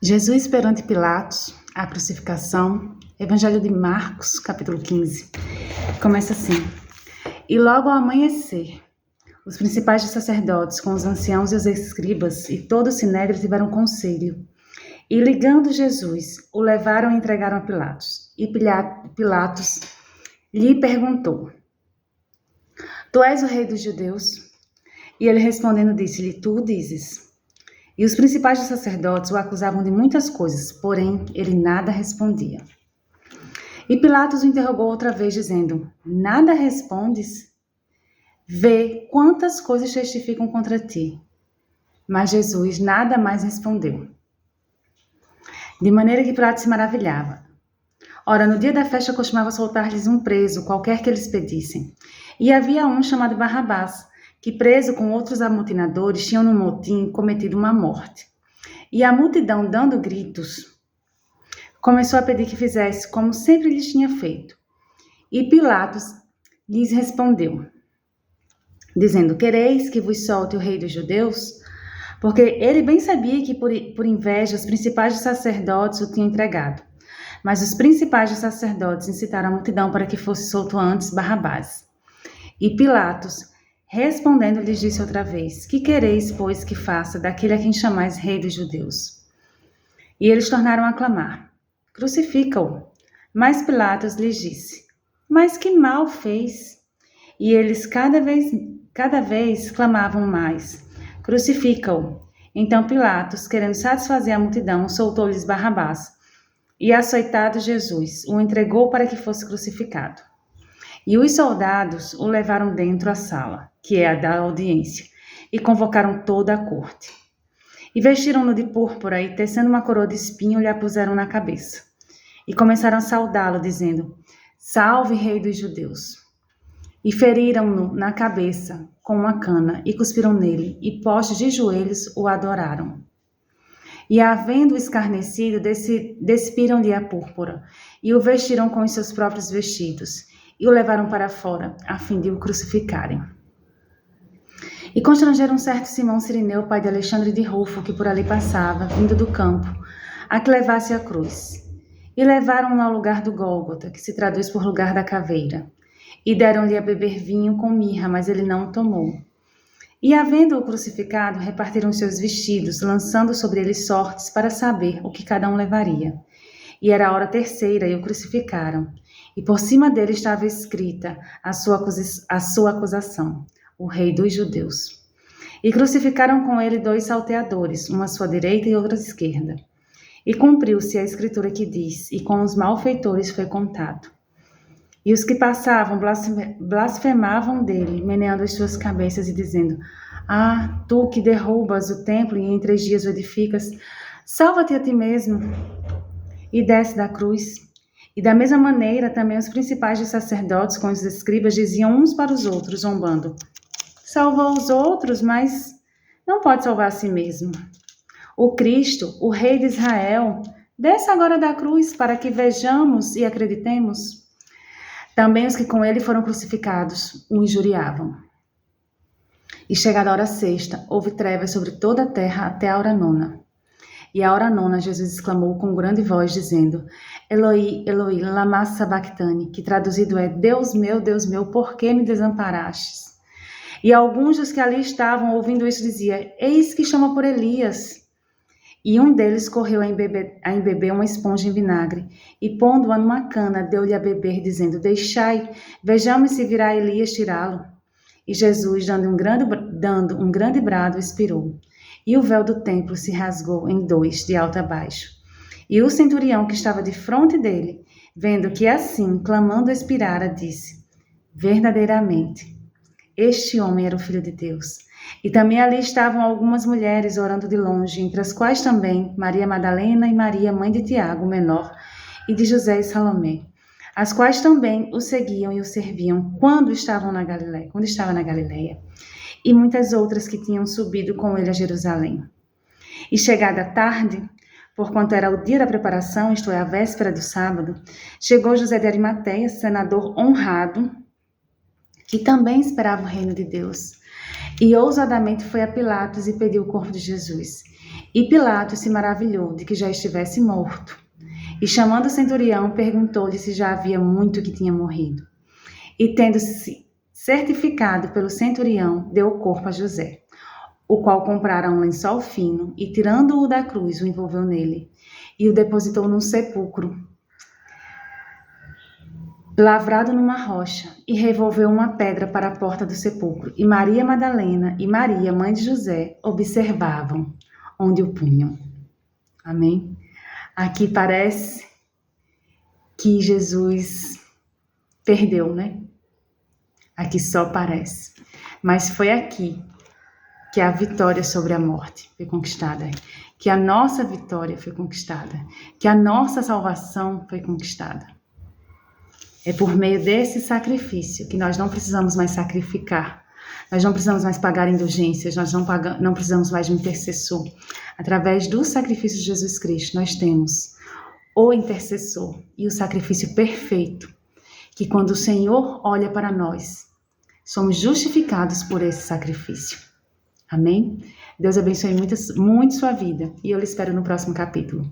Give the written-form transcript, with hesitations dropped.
Jesus perante Pilatos, a crucificação, Evangelho de Marcos, capítulo 15. Começa assim: E logo ao amanhecer, os principais dos sacerdotes, com os anciãos e os escribas, e todo o sinédrio tiveram conselho. E ligando Jesus, o levaram e entregaram a Pilatos. E Pilatos lhe perguntou: Tu és o rei dos judeus? E ele respondendo disse-lhe: Tu o dizes. E os principais dos sacerdotes o acusavam de muitas coisas, porém ele nada respondia. E Pilatos o interrogou outra vez, dizendo: Nada respondes? Vê quantas coisas testificam contra ti. Mas Jesus nada mais respondeu. De maneira que Pilatos se maravilhava. Ora, no dia da festa costumava soltar-lhes um preso, qualquer que eles pedissem. E havia um chamado Barrabás, que preso com outros amotinadores tinham no motim cometido uma morte. E a multidão, dando gritos, começou a pedir que fizesse como sempre lhes tinha feito. E Pilatos lhes respondeu, dizendo: Quereis que vos solte o rei dos judeus? Porque ele bem sabia que por inveja os principais dos sacerdotes o tinham entregado. Mas os principais dos sacerdotes incitaram a multidão para que fosse solto antes Barrabás. E Pilatos, respondendo, lhes disse outra vez: Que quereis, pois, que faça daquele a quem chamais rei dos judeus? E eles tornaram a clamar: Crucifica-o. Mas Pilatos lhes disse: Mas que mal fez? E eles cada vez clamavam mais: Crucifica-o. Então Pilatos, querendo satisfazer a multidão, soltou-lhes Barrabás. E açoitado Jesus, o entregou para que fosse crucificado. E os soldados o levaram dentro à sala, que é a da audiência, e convocaram toda a corte. E vestiram-no de púrpura e, tecendo uma coroa de espinho, lhe a puseram na cabeça. E começaram a saudá-lo, dizendo: Salve, rei dos judeus! E feriram-no na cabeça com uma cana, e cuspiram nele, e postos de joelhos o adoraram. E, havendo escarnecido, despiram-lhe a púrpura, e o vestiram com os seus próprios vestidos, e o levaram para fora, a fim de o crucificarem. E constrangeram um certo Simão Cirineu, pai de Alexandre de Rufo, que por ali passava, vindo do campo, a que levasse a cruz. E levaram-no ao lugar do Gólgota, que se traduz por lugar da caveira. E deram-lhe a beber vinho com mirra, mas ele não o tomou. E, havendo-o crucificado, repartiram seus vestidos, lançando sobre ele sortes para saber o que cada um levaria. E era a hora terceira, e o crucificaram. E por cima dele estava escrita a sua acusação: o rei dos judeus. E crucificaram com ele 2 salteadores, um à sua direita e outro à esquerda. E cumpriu-se a escritura que diz: e com os malfeitores foi contado. E os que passavam blasfemavam dele, meneando as suas cabeças e dizendo: Ah, tu que derrubas o templo e em 3 dias o edificas, salva-te a ti mesmo. E desce da cruz. E da mesma maneira também os principais dos sacerdotes com os escribas diziam uns para os outros, zombando: Salvou os outros, mas não pode salvar a si mesmo. O Cristo, o Rei de Israel, desce agora da cruz para que vejamos e acreditemos. Também os que com ele foram crucificados o injuriavam. E chegada a hora sexta, houve trevas sobre toda a terra até a hora nona. E à hora nona, Jesus exclamou com grande voz, dizendo: Eloi, Eloi, lama sabachthani, que traduzido é: Deus meu, por que me desamparastes? E alguns dos que ali estavam, ouvindo isso, diziam: Eis que chama por Elias. E um deles correu a embeber uma esponja em vinagre, e pondo-a numa cana, deu-lhe a beber, dizendo: Deixai, vejamos se virá Elias tirá-lo. E Jesus, dando um grande brado, expirou. E o véu do templo se rasgou em 2, de alto a baixo. E o centurião que estava de fronte dele, vendo que assim, clamando expirara, disse: Verdadeiramente, este homem era o Filho de Deus. E também ali estavam algumas mulheres orando de longe, entre as quais também Maria Madalena e Maria, mãe de Tiago, o menor, e de José e Salomé, as quais também o seguiam e o serviam quando estava na Galileia, e muitas outras que tinham subido com ele a Jerusalém. E chegada a tarde, porquanto era o dia da preparação, isto é, a véspera do sábado, chegou José de Arimateia, senador honrado, que também esperava o reino de Deus. E ousadamente foi a Pilatos e pediu o corpo de Jesus. E Pilatos se maravilhou de que já estivesse morto. E chamando o centurião, perguntou-lhe se já havia muito que tinha morrido. E tendo-se certificado pelo centurião, deu o corpo a José, o qual comprara um lençol fino e, tirando-o da cruz, o envolveu nele e o depositou num sepulcro lavrado numa rocha, e revolveu uma pedra para a porta do sepulcro. E Maria Madalena e Maria, mãe de José, observavam onde o punham. Amém? Aqui parece que Jesus perdeu, né? Aqui só parece. Mas foi aqui que a vitória sobre a morte foi conquistada, que a nossa vitória foi conquistada, que a nossa salvação foi conquistada. É por meio desse sacrifício que nós não precisamos mais sacrificar, nós não precisamos mais pagar indulgências, nós não precisamos mais de um intercessor. Através do sacrifício de Jesus Cristo, nós temos o intercessor e o sacrifício perfeito, que quando o Senhor olha para nós, somos justificados por esse sacrifício. Amém? Deus abençoe muito sua vida e eu lhe espero no próximo capítulo.